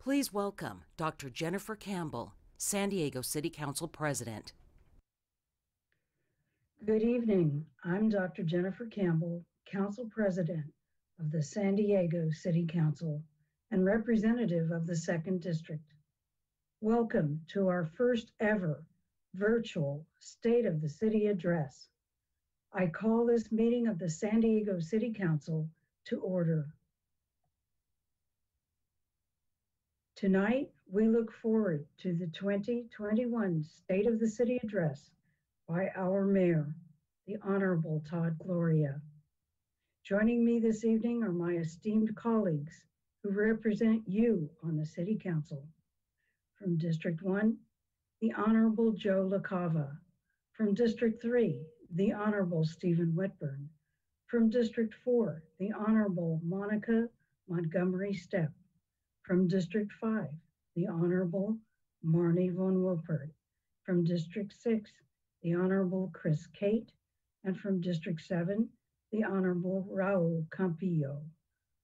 Please welcome Dr. Jennifer Campbell, San Diego City Council President. Good evening. I'm Dr. Jennifer Campbell, Council President of the San Diego City Council and representative of the 2nd District. Welcome to our first ever virtual State of the City address. I call this meeting of the San Diego City Council to order. Tonight, we look forward to the 2021 State of the City address by our Mayor, the Honorable Todd Gloria. Joining me this evening are my esteemed colleagues who represent you on the City Council. From District 1, the Honorable Joe LaCava. From District 3, the Honorable Stephen Whitburn. From District 4, the Honorable Monica Montgomery Stepp. From District 5, the Honorable Marnie von Wilpert. From District 6, the Honorable Chris Cate. And from District 7, the Honorable Raul Campillo.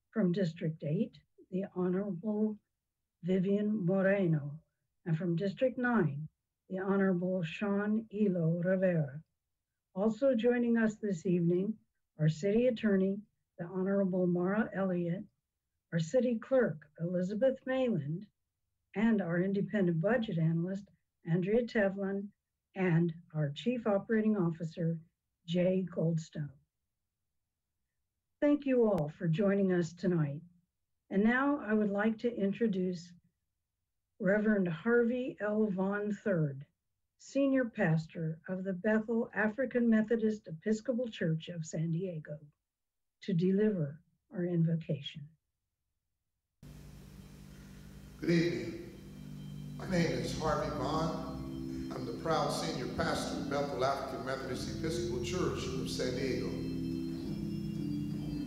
From District 8, the Honorable Vivian Moreno. And from District 9, the Honorable Sean Elo Rivera. Also joining us this evening, our City Attorney, the Honorable Mara Elliott, our City Clerk, Elizabeth Mayland, and our Independent Budget Analyst, Andrea Tevlin, and our Chief Operating Officer, Jay Goldstone. Thank you all for joining us tonight. And now I would like to introduce Reverend Harvey L. Vaughn III, Senior Pastor of the Bethel African Methodist Episcopal Church of San Diego, to deliver our invocation. Good evening. My name is Harvey Vaughn. I'm the proud senior pastor of Bethel African Methodist Episcopal Church of San Diego.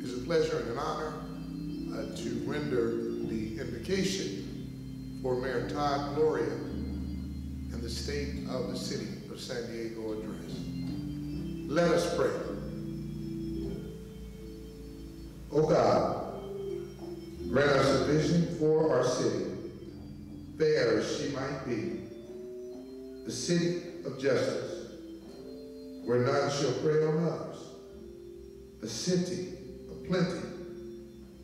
It is a pleasure and an honor to render the invocation for Mayor Todd Gloria and the State of the City of San Diego address. Let us pray. O God, grant us a vision for our city, fair as she might be, the city of justice, where none shall prey on others, a city of plenty,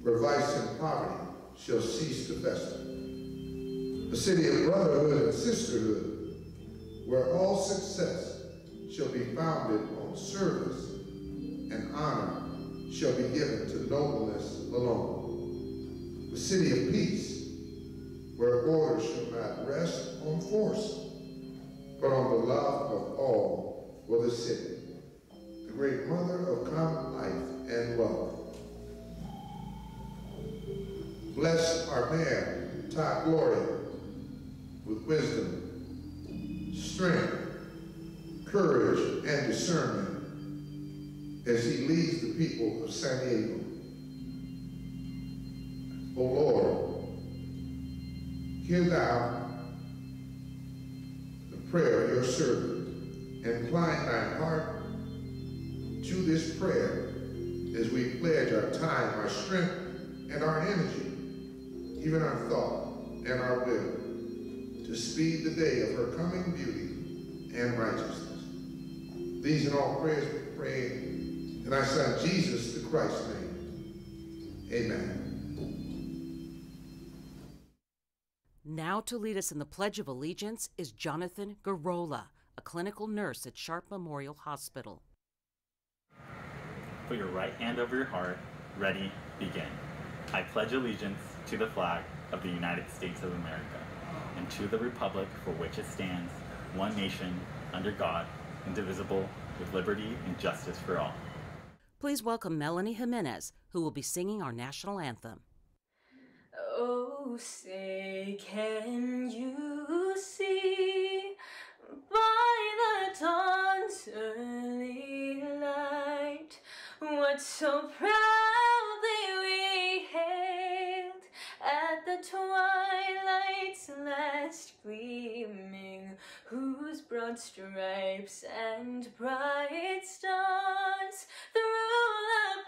where vice and poverty shall cease to fester, a city of brotherhood and sisterhood, where all success shall be founded on service and honor shall be given to nobleness alone, a city of peace, where order shall not rest on force, but on the love of all for the city, the great mother of common life and love. Bless our Mayor, Todd Gloria, with wisdom, strength, courage, and discernment as he leads the people of San Diego. O Lord, hear thou the prayer of your servant, and incline thy heart to this prayer as we pledge our time, our strength, and our energy, even our thought and our will, to speed the day of her coming beauty and righteousness. These and all prayers we pray in thy Son Jesus the Christ's name. Amen. Now to lead us in the Pledge of Allegiance is Jonathan Garola, a clinical nurse at Sharp Memorial Hospital. Put your right hand over your heart. Ready, begin. I pledge allegiance to the flag of the United States of America and to the republic for which it stands, one nation, under God, indivisible, with liberty and justice for all. Please welcome Melanie Jimenez, who will be singing our national anthem. Oh, say, can you see by the dawn's early light what so proudly we hailed at the twilight's last gleaming, whose broad stripes and bright stars through the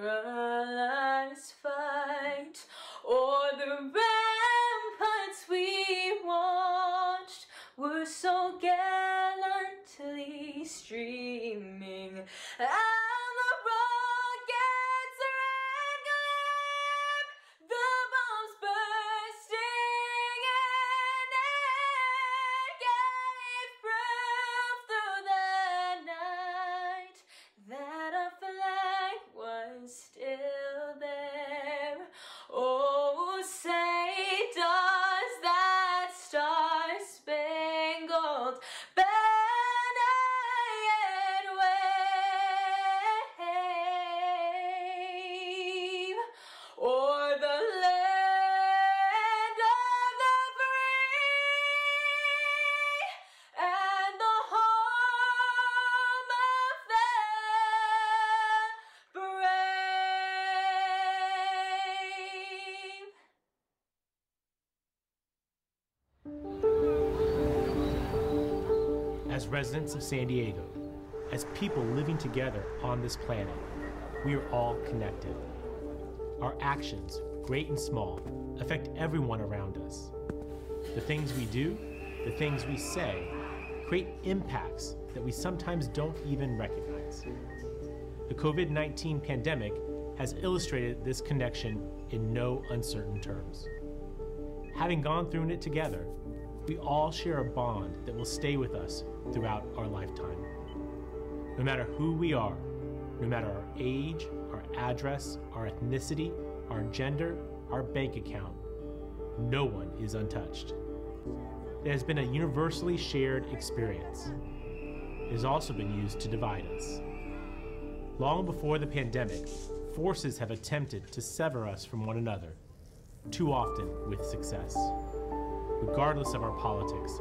perilous fight o'er the were so gallantly streaming, and the rockets' red glare, the bombs bursting in air, gave proof through the night that our flag was still there. Oh, say does that star-spangled banner yet wave o'er the land of the free and the home of the brave? As residents of San Diego, as people living together on this planet, we are all connected. Our actions, great and small, affect everyone around us. The things we do, the things we say, create impacts that we sometimes don't even recognize. The COVID-19 pandemic has illustrated this connection in no uncertain terms. Having gone through it together, we all share a bond that will stay with us throughout our lifetime. No matter who we are, no matter our age, our address, our ethnicity, our gender, our bank account, no one is untouched. It has been a universally shared experience. It has also been used to divide us. Long before the pandemic, forces have attempted to sever us from one another, too often with success. Regardless of our politics,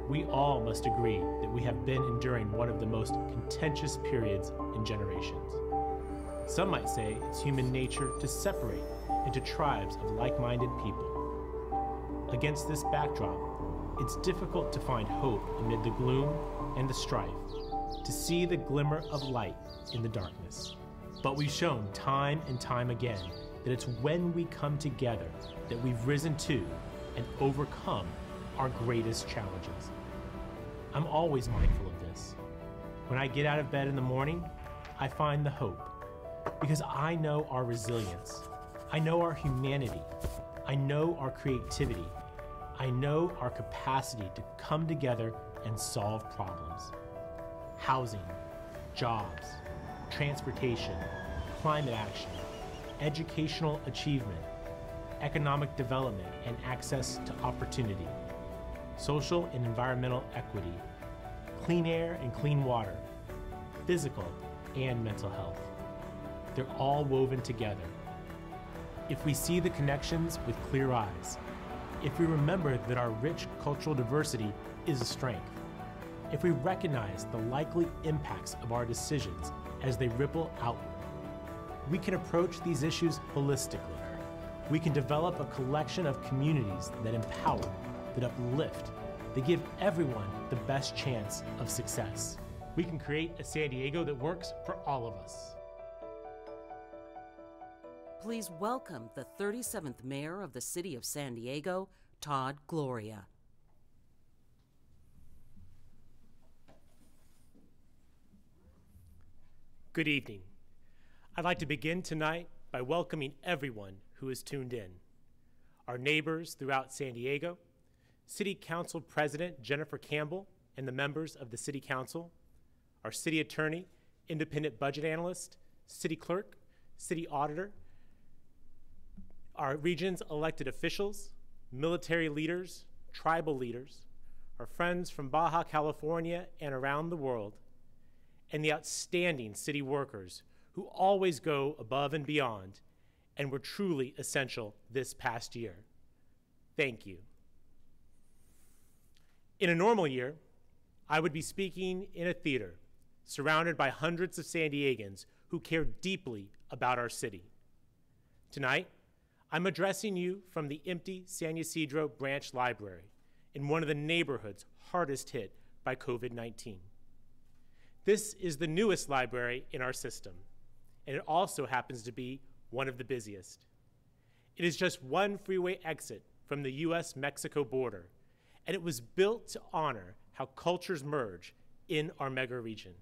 we all must agree that we have been enduring one of the most contentious periods in generations. Some might say it's human nature to separate into tribes of like-minded people. Against this backdrop, it's difficult to find hope amid the gloom and the strife, to see the glimmer of light in the darkness. But we've shown time and time again that it's when we come together that we've risen to and overcome our greatest challenges. I'm always mindful of this. When I get out of bed in the morning, I find the hope, because I know our resilience, I know our humanity, I know our creativity, I know our capacity to come together and solve problems. Housing, jobs, transportation, climate action, educational achievement, economic development and access to opportunity, social and environmental equity, clean air and clean water, physical and mental health. They're all woven together. If we see the connections with clear eyes, if we remember that our rich cultural diversity is a strength, if we recognize the likely impacts of our decisions as they ripple outward, we can approach these issues holistically. We can develop a collection of communities that empower, that uplift, that give everyone the best chance of success. We can create a San Diego that works for all of us. Please welcome the 37th Mayor of the City of San Diego, Todd Gloria. Good evening. I'd like to begin tonight by welcoming everyone who is tuned in. Our neighbors throughout San Diego, City Council President Jennifer Campbell and the members of the City Council, our City Attorney, Independent Budget Analyst, City Clerk, City Auditor, our region's elected officials, military leaders, tribal leaders, our friends from Baja California and around the world, and the outstanding city workers who always go above and beyond and were truly essential this past year. Thank you. In a normal year, I would be speaking in a theater surrounded by hundreds of San Diegans who care deeply about our city. Tonight, I'm addressing you from the empty San Ysidro branch library in one of the neighborhoods hardest hit by COVID-19. This is the newest library in our system, and it also happens to be one of the busiest. It is just one freeway exit from the US-Mexico border, and it was built to honor how cultures merge in our mega region.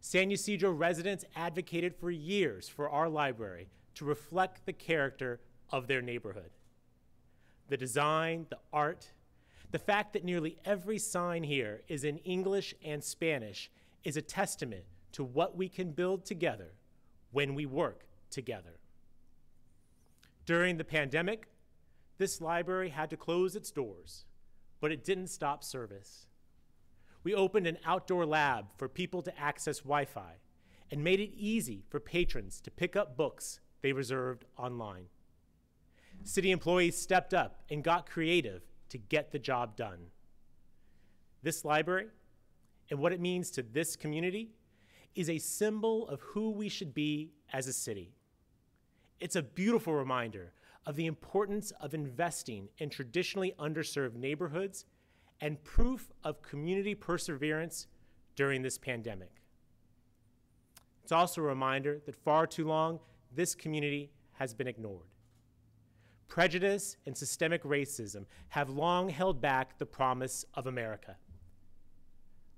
San Ysidro residents advocated for years for our library to reflect the character of their neighborhood. The design, the art, the fact that nearly every sign here is in English and Spanish is a testament to what we can build together when we work together. During the pandemic, this library had to close its doors, but it didn't stop service. We opened an outdoor lab for people to access Wi-Fi and made it easy for patrons to pick up books they reserved online. City employees stepped up and got creative to get the job done. This library and what it means to this community is a symbol of who we should be as a city. It's a beautiful reminder of the importance of investing in traditionally underserved neighborhoods and proof of community perseverance during this pandemic. It's also a reminder that far too long, this community has been ignored. Prejudice and systemic racism have long held back the promise of America.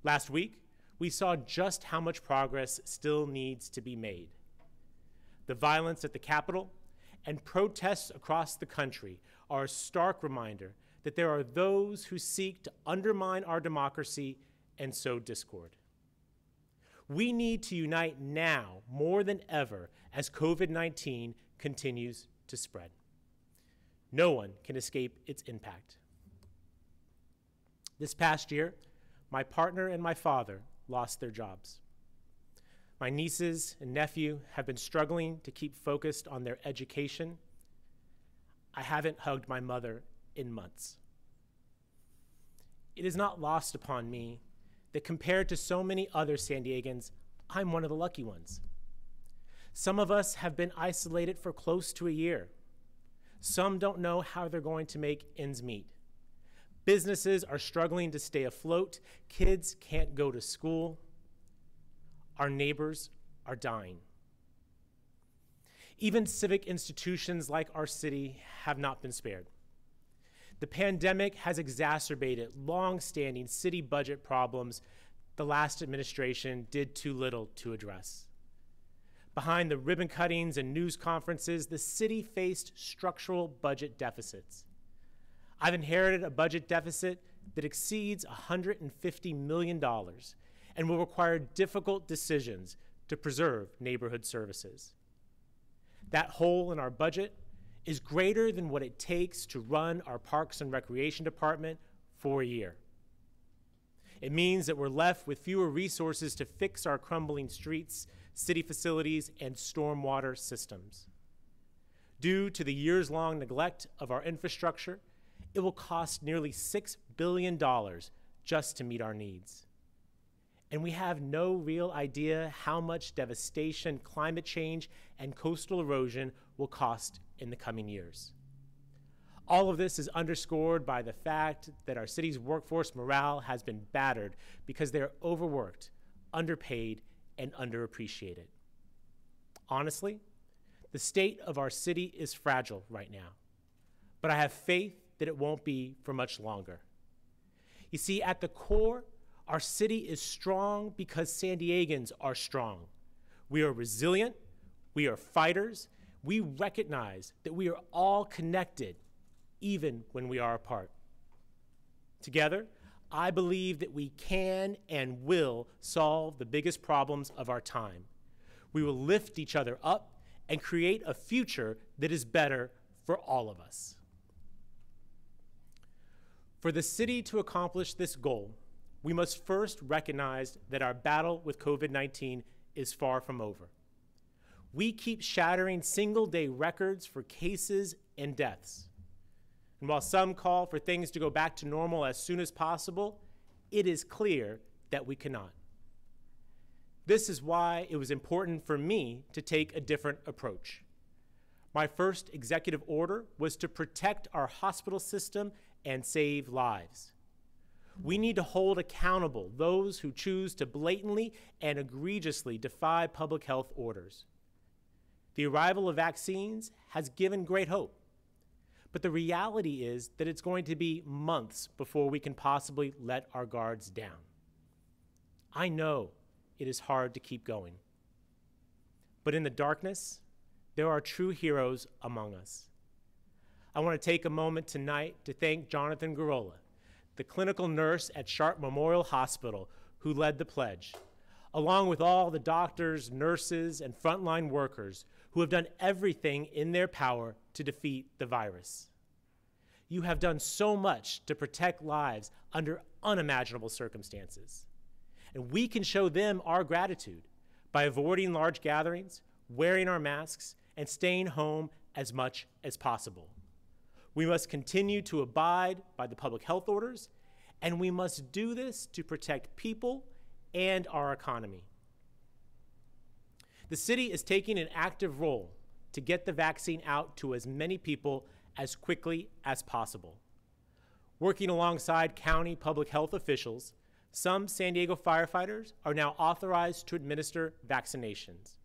Last week, we saw just how much progress still needs to be made. The violence at the Capitol and protests across the country are a stark reminder that there are those who seek to undermine our democracy and sow discord. We need to unite now more than ever as COVID-19 continues to spread. No one can escape its impact. This past year, my partner and my father lost their jobs. My nieces and nephew have been struggling to keep focused on their education. I haven't hugged my mother in months. It is not lost upon me that compared to so many other San Diegans, I'm one of the lucky ones. Some of us have been isolated for close to a year. Some don't know how they're going to make ends meet. Businesses are struggling to stay afloat. Kids can't go to school. Our neighbors are dying. Even civic institutions like our city have not been spared. The pandemic has exacerbated long-standing city budget problems the last administration did too little to address. Behind the ribbon cuttings and news conferences, the city faced structural budget deficits. I've inherited a budget deficit that exceeds $150 million and will require difficult decisions to preserve neighborhood services. That hole in our budget is greater than what it takes to run our Parks and Recreation Department for a year. It means that we're left with fewer resources to fix our crumbling streets, city facilities, and stormwater systems. Due to the years-long neglect of our infrastructure, it will cost nearly $6 billion just to meet our needs. And we have no real idea how much devastation climate change and coastal erosion will cost in the coming years. All of this is underscored by the fact that our city's workforce morale has been battered because they're overworked, underpaid, and underappreciated. Honestly, the state of our city is fragile right now, but I have faith that it won't be for much longer. You see, at the core, our city is strong because San Diegans are strong. We are resilient, we are fighters, we recognize that we are all connected, even when we are apart. Together, I believe that we can and will solve the biggest problems of our time. We will lift each other up and create a future that is better for all of us. For the city to accomplish this goal, we must first recognize that our battle with COVID-19 is far from over. We keep shattering single-day records for cases and deaths. And while some call for things to go back to normal as soon as possible, it is clear that we cannot. This is why it was important for me to take a different approach. My first executive order was to protect our hospital system and save lives. We need to hold accountable those who choose to blatantly and egregiously defy public health orders. The arrival of vaccines has given great hope, But the reality is that it's going to be months before we can possibly let our guards down. I know it is hard to keep going. But in the darkness, there are true heroes among us. I want to take a moment tonight to thank Jonathan Garola, the clinical nurse at Sharp Memorial Hospital who led the pledge, along with all the doctors, nurses, and frontline workers who have done everything in their power to defeat the virus. You have done so much to protect lives under unimaginable circumstances. And we can show them our gratitude by avoiding large gatherings, wearing our masks, and staying home as much as possible. We must continue to abide by the public health orders, and we must do this to protect people and our economy. The city is taking an active role to get the vaccine out to as many people as quickly as possible. Working alongside county public health officials, some San Diego firefighters are now authorized to administer vaccinations.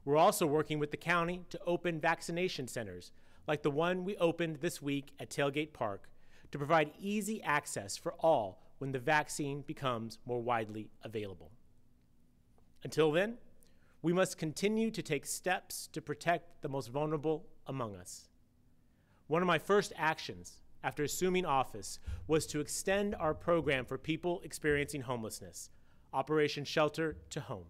We're also working with the county to open vaccination centers, like the one we opened this week at Tailgate Park, to provide easy access for all when the vaccine becomes more widely available. Until then, we must continue to take steps to protect the most vulnerable among us. One of my first actions after assuming office was to extend our program for people experiencing homelessness, Operation Shelter to Home.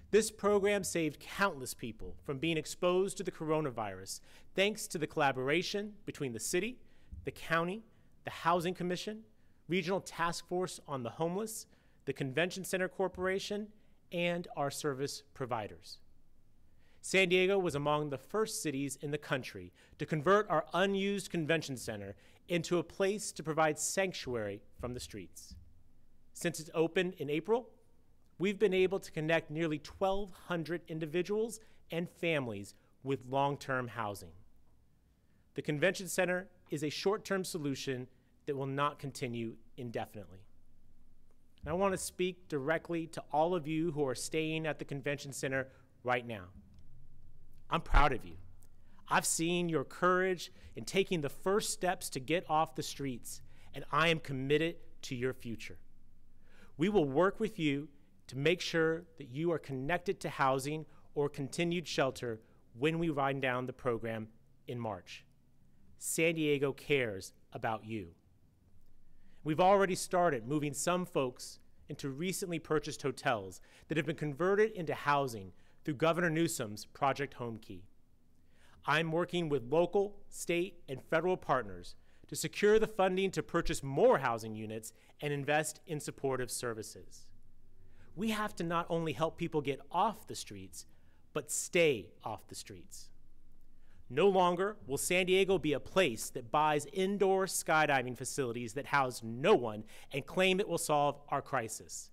This program saved countless people from being exposed to the coronavirus thanks to the collaboration between the city, the county, the Housing Commission, Regional Task Force on the Homeless, the Convention Center Corporation, and our service providers. San Diego was among the first cities in the country to convert our unused convention center into a place to provide sanctuary from the streets. Since it opened in April, we've been able to connect nearly 1,200 individuals and families with long-term housing. The convention center is a short-term solution that will not continue indefinitely. And I want to speak directly to all of you who are staying at the convention center right now. I'm proud of you. I've seen your courage in taking the first steps to get off the streets, and I am committed to your future. We will work with you to make sure that you are connected to housing or continued shelter when we wind down the program in March. San Diego cares about you. We've already started moving some folks into recently purchased hotels that have been converted into housing through Governor Newsom's Project Home Key. I'm working with local, state, and federal partners to secure the funding to purchase more housing units and invest in supportive services. We have to not only help people get off the streets, but stay off the streets. No longer will San Diego be a place that buys indoor skydiving facilities that house no one and claim it will solve our crisis.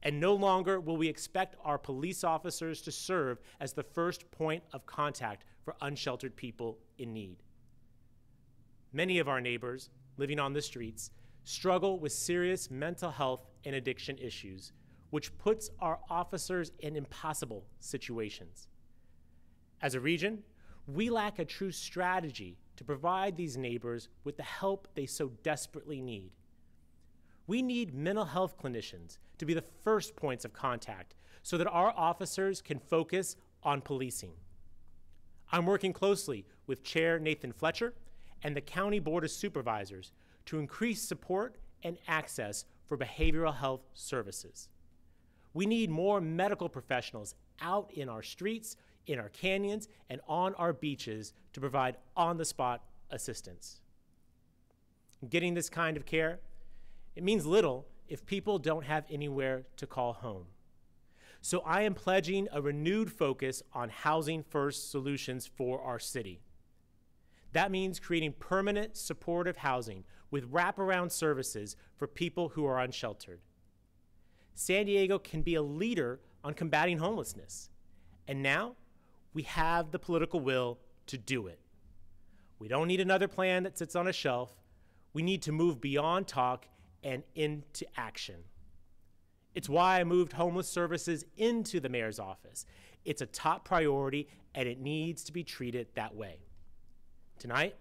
And no longer will we expect our police officers to serve as the first point of contact for unsheltered people in need. Many of our neighbors living on the streets struggle with serious mental health and addiction issues, which puts our officers in impossible situations. As a region, we lack a true strategy to provide these neighbors with the help they so desperately need. We need mental health clinicians to be the first points of contact so that our officers can focus on policing. I'm working closely with Chair Nathan Fletcher and the County Board of Supervisors to increase support and access for behavioral health services. We need more medical professionals out in our streets, in our canyons, and on our beaches to provide on-the-spot assistance. Getting this kind of care, it means little if people don't have anywhere to call home. So I am pledging a renewed focus on housing first solutions for our city. That means creating permanent supportive housing with wraparound services for people who are unsheltered. San Diego can be a leader on combating homelessness, and now we have the political will to do it. We don't need another plan that sits on a shelf. We need to move beyond talk and into action. It's why I moved homeless services into the mayor's office. It's a top priority, and it needs to be treated that way. Tonight,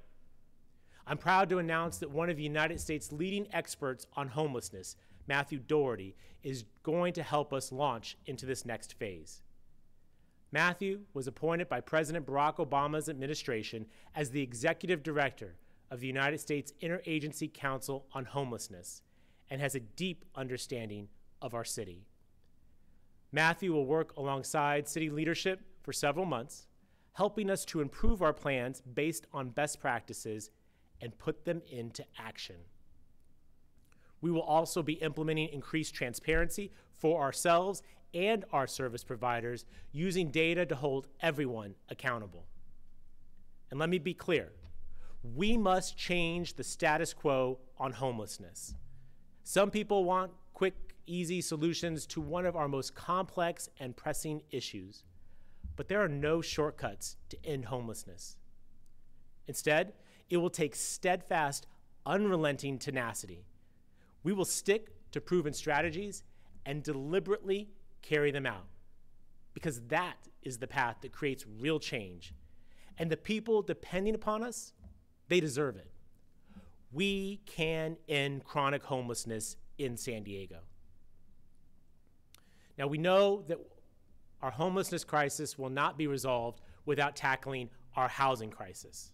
I'm proud to announce that one of the United States' leading experts on homelessness, Matthew Doherty, is going to help us launch into this next phase. Matthew was appointed by President Barack Obama's administration as the executive director of the United States Interagency Council on Homelessness and has a deep understanding of our city. Matthew will work alongside city leadership for several months, helping us to improve our plans based on best practices and put them into action. We will also be implementing increased transparency for ourselves and our service providers using data to hold everyone accountable. And let me be clear, we must change the status quo on homelessness. Some people want quick, easy solutions to one of our most complex and pressing issues, but there are no shortcuts to end homelessness. Instead, it will take steadfast, unrelenting tenacity. We will stick to proven strategies and deliberately carry them out, because that is the path that creates real change. And the people depending upon us, they deserve it. We can end chronic homelessness in San Diego. Now, we know that our homelessness crisis will not be resolved without tackling our housing crisis.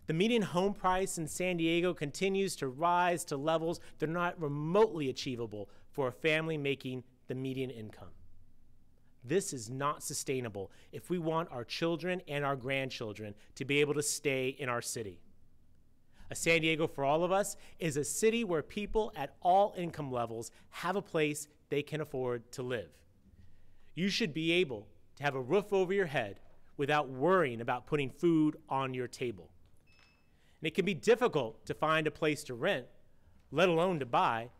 The median home price in San Diego continues to rise to levels that are not remotely achievable for a family making the median income. This is not sustainable if we want our children and our grandchildren to be able to stay in our city. A San Diego for All of Us is a city where people at all income levels have a place they can afford to live. You should be able to have a roof over your head without worrying about putting food on your table. And it can be difficult to find a place to rent, let alone to buy,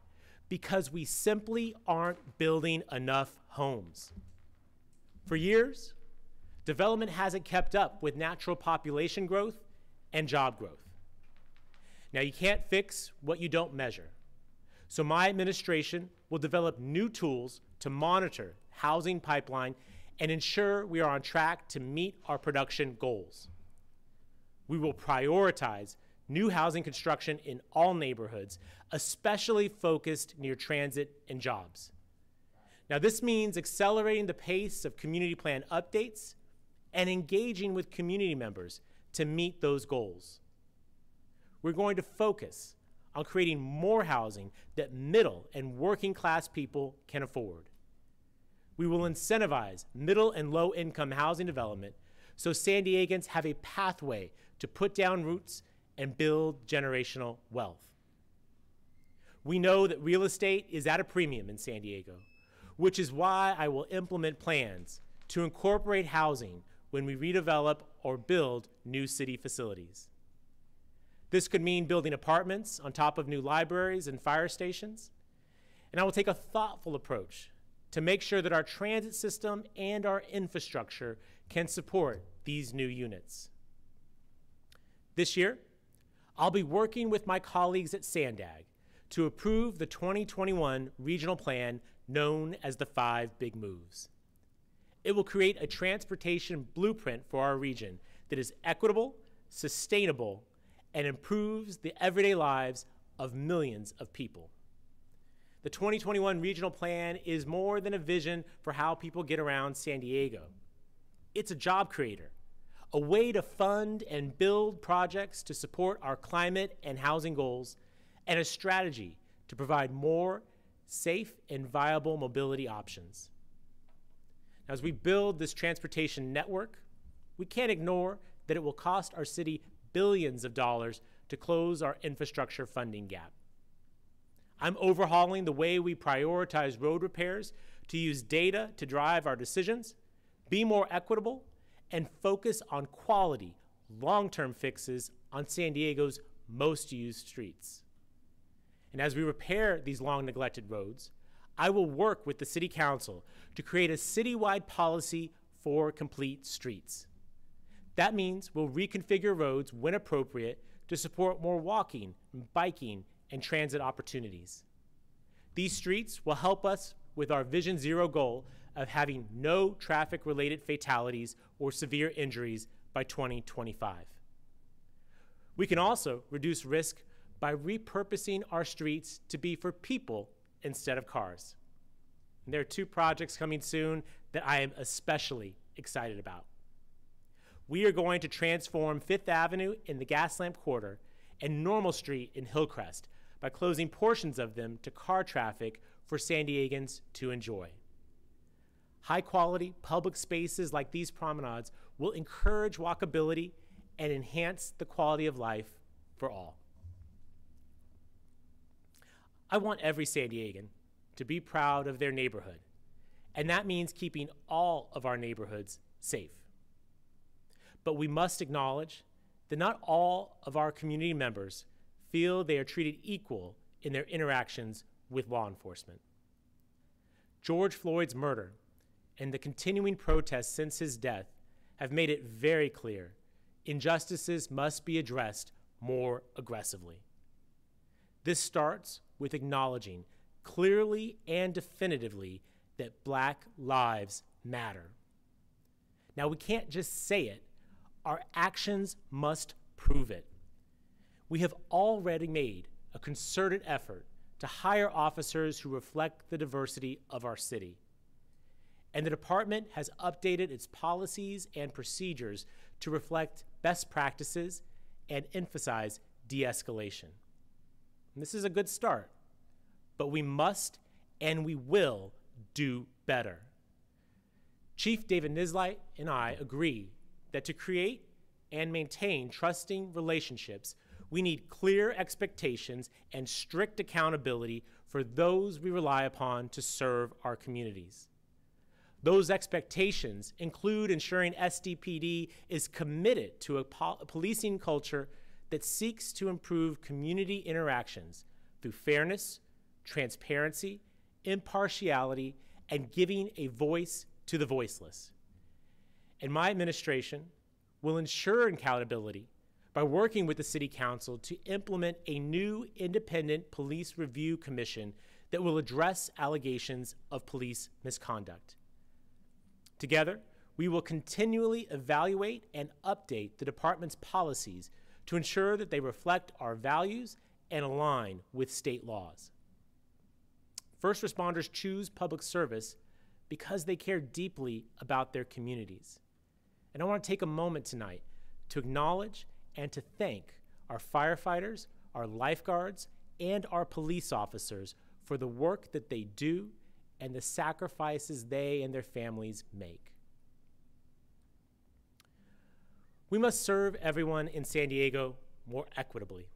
because we simply aren't building enough homes. For years, development hasn't kept up with natural population growth and job growth. Now, you can't fix what you don't measure. So my administration will develop new tools to monitor housing pipeline and ensure we are on track to meet our production goals. We will prioritize new housing construction in all neighborhoods, especially focused near transit and jobs. Now, this means accelerating the pace of community plan updates and engaging with community members to meet those goals. We're going to focus on creating more housing that middle and working class people can afford. We will incentivize middle and low income housing development so San Diegans have a pathway to put down roots and build generational wealth. We know that real estate is at a premium in San Diego, which is why I will implement plans to incorporate housing when we redevelop or build new city facilities. This could mean building apartments on top of new libraries and fire stations. And I will take a thoughtful approach to make sure that our transit system and our infrastructure can support these new units. This year, I'll be working with my colleagues at Sandag to approve the 2021 regional plan known as the 5 Big Moves. It will create a transportation blueprint for our region that is equitable, sustainable, and improves the everyday lives of millions of people. The 2021 regional plan is more than a vision for how people get around San Diego. It's a job creator, a way to fund and build projects to support our climate and housing goals, and a strategy to provide more safe and viable mobility options. Now, as we build this transportation network, we can't ignore that it will cost our city billions of dollars to close our infrastructure funding gap. I'm overhauling the way we prioritize road repairs to use data to drive our decisions, be more equitable, and focus on quality, long-term fixes on San Diego's most used streets. And as we repair these long-neglected roads, I will work with the City Council to create a citywide policy for complete streets. That means we'll reconfigure roads when appropriate to support more walking, biking, and transit opportunities. These streets will help us with our Vision Zero goal of having no traffic-related fatalities or severe injuries by 2025. We can also reduce risk by repurposing our streets to be for people instead of cars. And there are 2 projects coming soon that I am especially excited about. We are going to transform 5th Avenue in the Gaslamp Quarter and Normal Street in Hillcrest by closing portions of them to car traffic for San Diegans to enjoy. High-quality public spaces like these promenades will encourage walkability and enhance the quality of life for all. I want every San Diegan to be proud of their neighborhood, and that means keeping all of our neighborhoods safe. But we must acknowledge that not all of our community members feel they are treated equal in their interactions with law enforcement. George Floyd's murder and the continuing protests since his death have made it very clear injustices must be addressed more aggressively. This starts with acknowledging clearly and definitively that Black lives matter. Now, we can't just say it. Our actions must prove it. We have already made a concerted effort to hire officers who reflect the diversity of our city. And the department has updated its policies and procedures to reflect best practices and emphasize de-escalation. And this is a good start, but we must and we will do better. Chief David Nislight and I agree that to create and maintain trusting relationships, we need clear expectations and strict accountability for those we rely upon to serve our communities. Those expectations include ensuring SDPD is committed to a policing culture that seeks to improve community interactions through fairness, transparency, impartiality, and giving a voice to the voiceless. And my administration will ensure accountability by working with the City Council to implement a new independent police review commission that will address allegations of police misconduct. Together, we will continually evaluate and update the department's policies to ensure that they reflect our values and align with state laws. First responders choose public service because they care deeply about their communities. And I want to take a moment tonight to acknowledge and to thank our firefighters, our lifeguards, and our police officers for the work that they do and the sacrifices they and their families make. We must serve everyone in San Diego more equitably.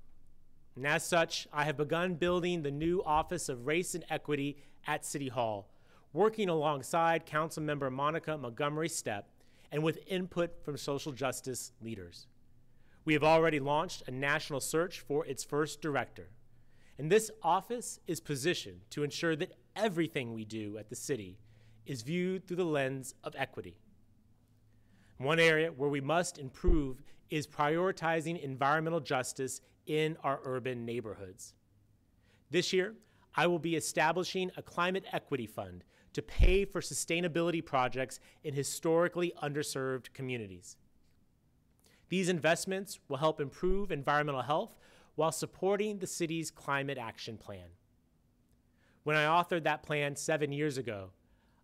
And as such, I have begun building the new Office of Race and Equity at City Hall, working alongside Councilmember Monica Montgomery Stepp and with input from social justice leaders. We have already launched a national search for its first director. And this office is positioned to ensure that everything we do at the city is viewed through the lens of equity. One area where we must improve is prioritizing environmental justice in our urban neighborhoods. This year, I will be establishing a climate equity fund to pay for sustainability projects in historically underserved communities. These investments will help improve environmental health while supporting the city's climate action plan. When I authored that plan 7 years ago,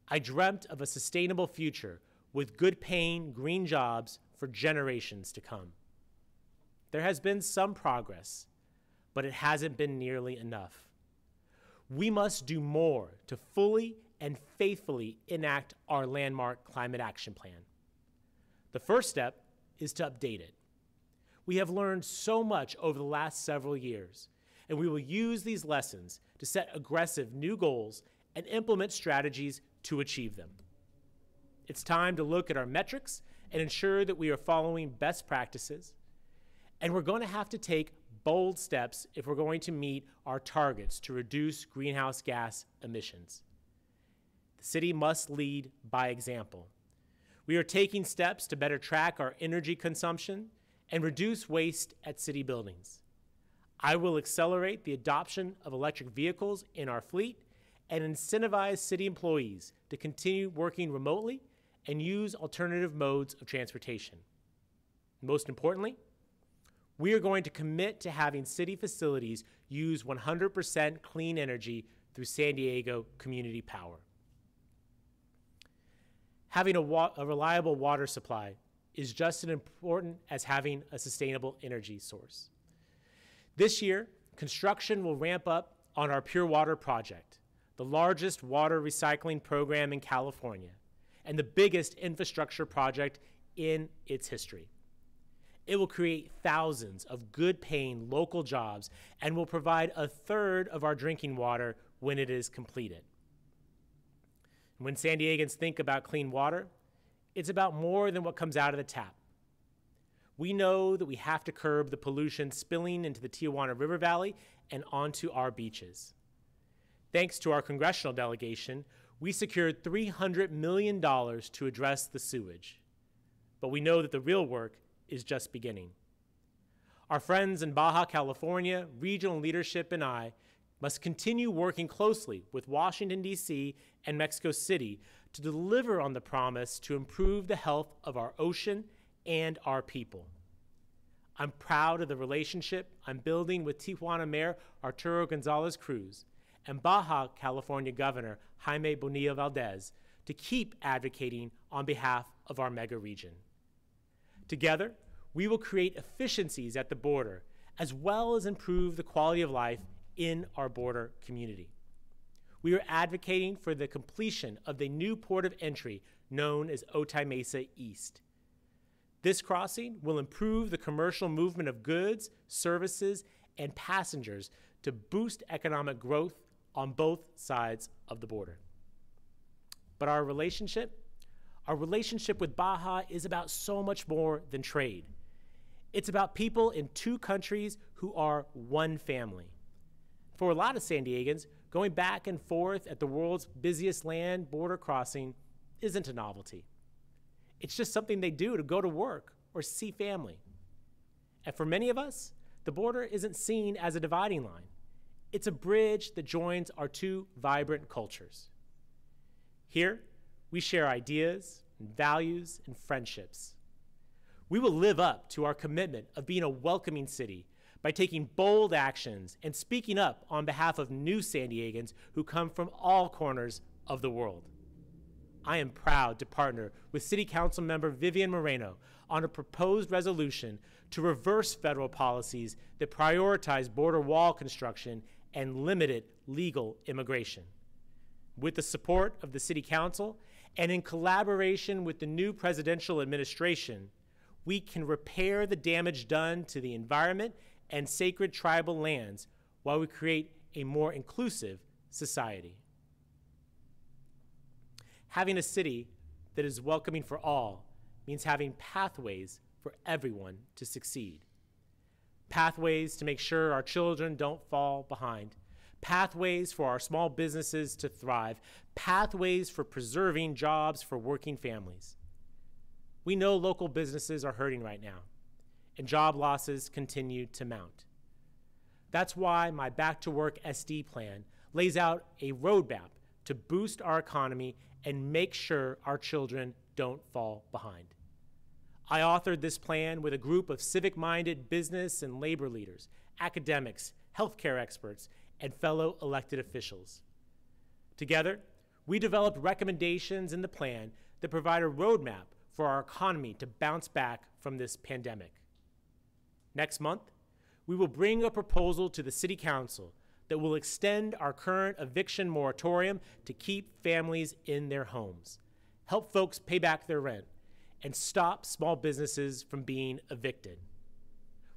I dreamt of a sustainable future with good-paying green jobs for generations to come. There has been some progress, but it hasn't been nearly enough. We must do more to fully and faithfully enact our landmark climate action plan. The first step is to update it. We have learned so much over the last several years, and we will use these lessons to set aggressive new goals and implement strategies to achieve them. It's time to look at our metrics and ensure that we are following best practices, and we're going to have to take bold steps if we're going to meet our targets to reduce greenhouse gas emissions. The city must lead by example. We are taking steps to better track our energy consumption and reduce waste at city buildings. I will accelerate the adoption of electric vehicles in our fleet and incentivize city employees to continue working remotely and use alternative modes of transportation. Most importantly, We are going to commit to having city facilities use 100% clean energy through San Diego Community Power. Having a reliable water supply is just as important as having a sustainable energy source. This year, construction will ramp up on our Pure Water project, the largest water recycling program in California, and the biggest infrastructure project in its history. It will create thousands of good-paying local jobs and will provide a third of our drinking water when it is completed. When San Diegans think about clean water, it's about more than what comes out of the tap. We know that we have to curb the pollution spilling into the Tijuana River Valley and onto our beaches. Thanks to our congressional delegation, we secured $300 million to address the sewage. But we know that the real work is just beginning. Our friends in Baja California, regional leadership, and I must continue working closely with Washington, D.C. and Mexico City to deliver on the promise to improve the health of our ocean and our people. I'm proud of the relationship I'm building with Tijuana Mayor Arturo Gonzalez Cruz and Baja California Governor Jaime Bonilla Valdez to keep advocating on behalf of our mega region. Together, we will create efficiencies at the border as well as improve the quality of life in our border community. We are advocating for the completion of the new port of entry known as Otay Mesa East. This crossing will improve the commercial movement of goods, services, and passengers to boost economic growth on both sides of the border. But our relationship with Baja is about so much more than trade. It's about people in two countries who are one family. For a lot of San Diegans, going back and forth at the world's busiest land border crossing isn't a novelty. It's just something they do to go to work or see family. And for many of us, the border isn't seen as a dividing line. It's a bridge that joins our two vibrant cultures. Here, we share ideas and values and friendships. We will live up to our commitment of being a welcoming city by taking bold actions and speaking up on behalf of new San Diegans who come from all corners of the world. I am proud to partner with City Council member Vivian Moreno on a proposed resolution to reverse federal policies that prioritize border wall construction and limited legal immigration. With the support of the City Council and in collaboration with the new presidential administration, we can repair the damage done to the environment and sacred tribal lands while we create a more inclusive society. Having a city that is welcoming for all means having pathways for everyone to succeed. Pathways to make sure our children don't fall behind. Pathways for our small businesses to thrive. Pathways for preserving jobs for working families. We know local businesses are hurting right now, and job losses continue to mount. That's why my Back to Work SD plan lays out a roadmap to boost our economy and make sure our children don't fall behind. I authored this plan with a group of civic-minded business and labor leaders, academics, healthcare experts, and fellow elected officials. Together, we developed recommendations in the plan that provide a roadmap for our economy to bounce back from this pandemic. Next month, we will bring a proposal to the City Council that will extend our current eviction moratorium to keep families in their homes, help folks pay back their rent, and stop small businesses from being evicted.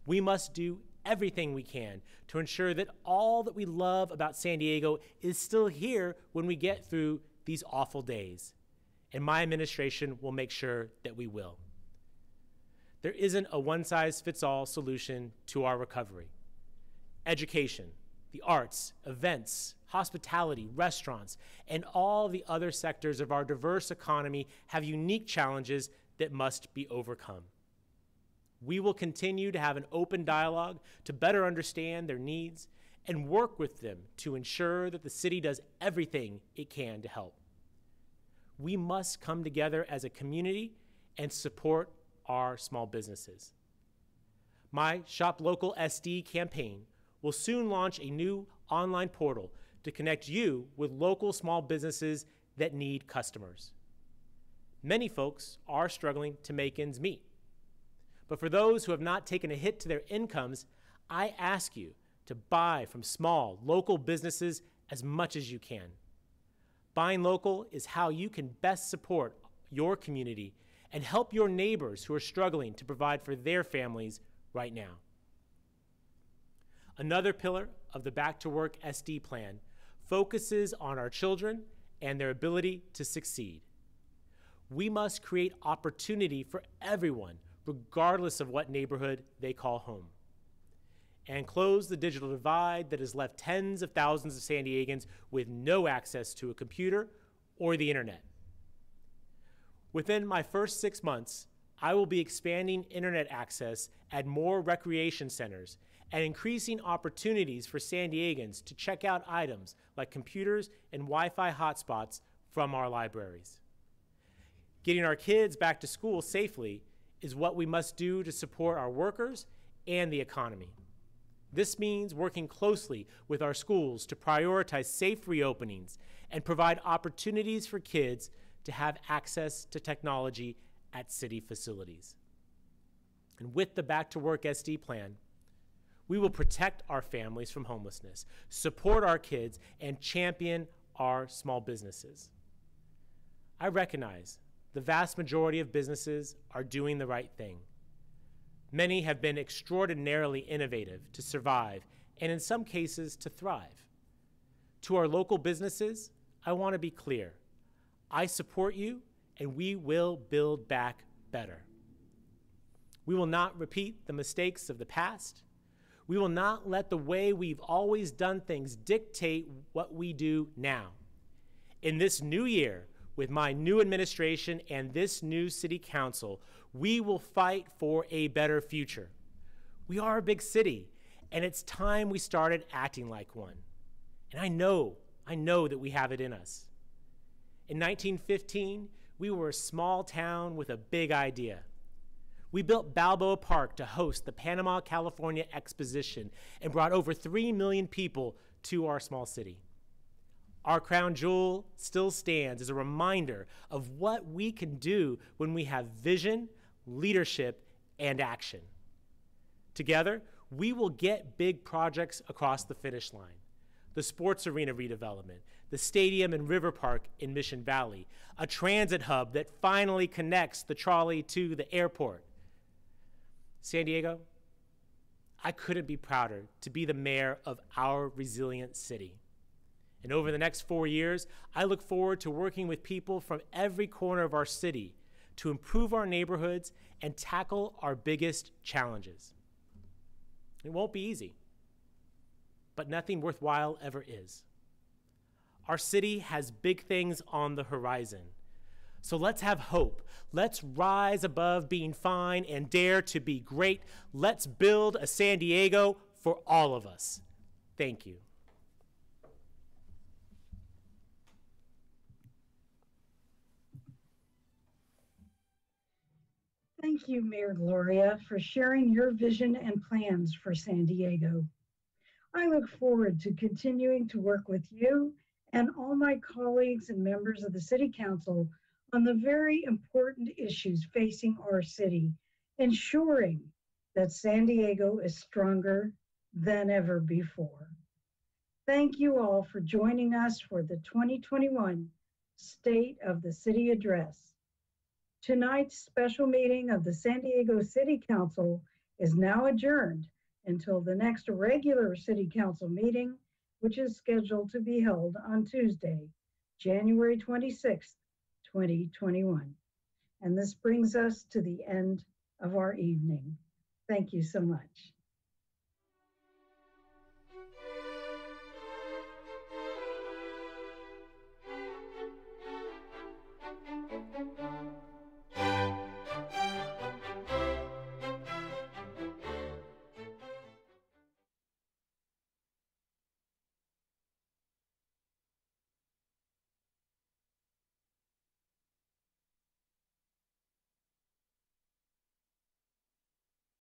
We must do everything we can to ensure that all that we love about San Diego is still here when we get through these awful days. And my administration will make sure that we will. There isn't a one-size-fits-all solution to our recovery. Education, the arts, events, hospitality, restaurants, and all the other sectors of our diverse economy have unique challenges that must be overcome. We will continue to have an open dialogue to better understand their needs and work with them to ensure that the city does everything it can to help. We must come together as a community and support our small businesses. My Shop Local SD campaign will soon launch a new online portal to connect you with local small businesses that need customers. Many folks are struggling to make ends meet. But for those who have not taken a hit to their incomes, I ask you to buy from small, local businesses as much as you can. Buying local is how you can best support your community and help your neighbors who are struggling to provide for their families right now. Another pillar of the Back to Work SD plan focuses on our children and their ability to succeed. We must create opportunity for everyone, regardless of what neighborhood they call home, and close the digital divide that has left tens of thousands of San Diegans with no access to a computer or the internet. Within my first 6 months, I will be expanding internet access at more recreation centers and increasing opportunities for San Diegans to check out items like computers and Wi-Fi hotspots from our libraries. Getting our kids back to school safely is what we must do to support our workers and the economy. This means working closely with our schools to prioritize safe reopenings and provide opportunities for kids to have access to technology at city facilities. And with the Back to Work SD plan, we will protect our families from homelessness, support our kids, and champion our small businesses. I recognize the vast majority of businesses are doing the right thing. Many have been extraordinarily innovative to survive, and in some cases, to thrive. To our local businesses, I want to be clear. I support you, and we will build back better. We will not repeat the mistakes of the past. We will not let the way we've always done things dictate what we do now. In this new year, with my new administration and this new city council, we will fight for a better future. We are a big city, and it's time we started acting like one. And I know that we have it in us. In 1915, we were a small town with a big idea. We built Balboa Park to host the Panama, California Exposition and brought over 3 million people to our small city. Our crown jewel still stands as a reminder of what we can do when we have vision, leadership, and action. Together, we will get big projects across the finish line. The sports arena redevelopment, the stadium and river park in Mission Valley, a transit hub that finally connects the trolley to the airport. San Diego, I couldn't be prouder to be the mayor of our resilient city. And over the next 4 years, I look forward to working with people from every corner of our city to improve our neighborhoods and tackle our biggest challenges. It won't be easy, but nothing worthwhile ever is. Our city has big things on the horizon. So let's have hope. Let's rise above being fine and dare to be great. Let's build a San Diego for all of us. Thank you. Thank you, Mayor Gloria, for sharing your vision and plans for San Diego. I look forward to continuing to work with you and all my colleagues and members of the City Council on the very important issues facing our city, ensuring that San Diego is stronger than ever before. Thank you all for joining us for the 2021 State of the City Address. Tonight's special meeting of the San Diego City Council is now adjourned until the next regular City Council meeting, which is scheduled to be held on Tuesday, January 26th, 2021. And this brings us to the end of our evening. Thank you so much.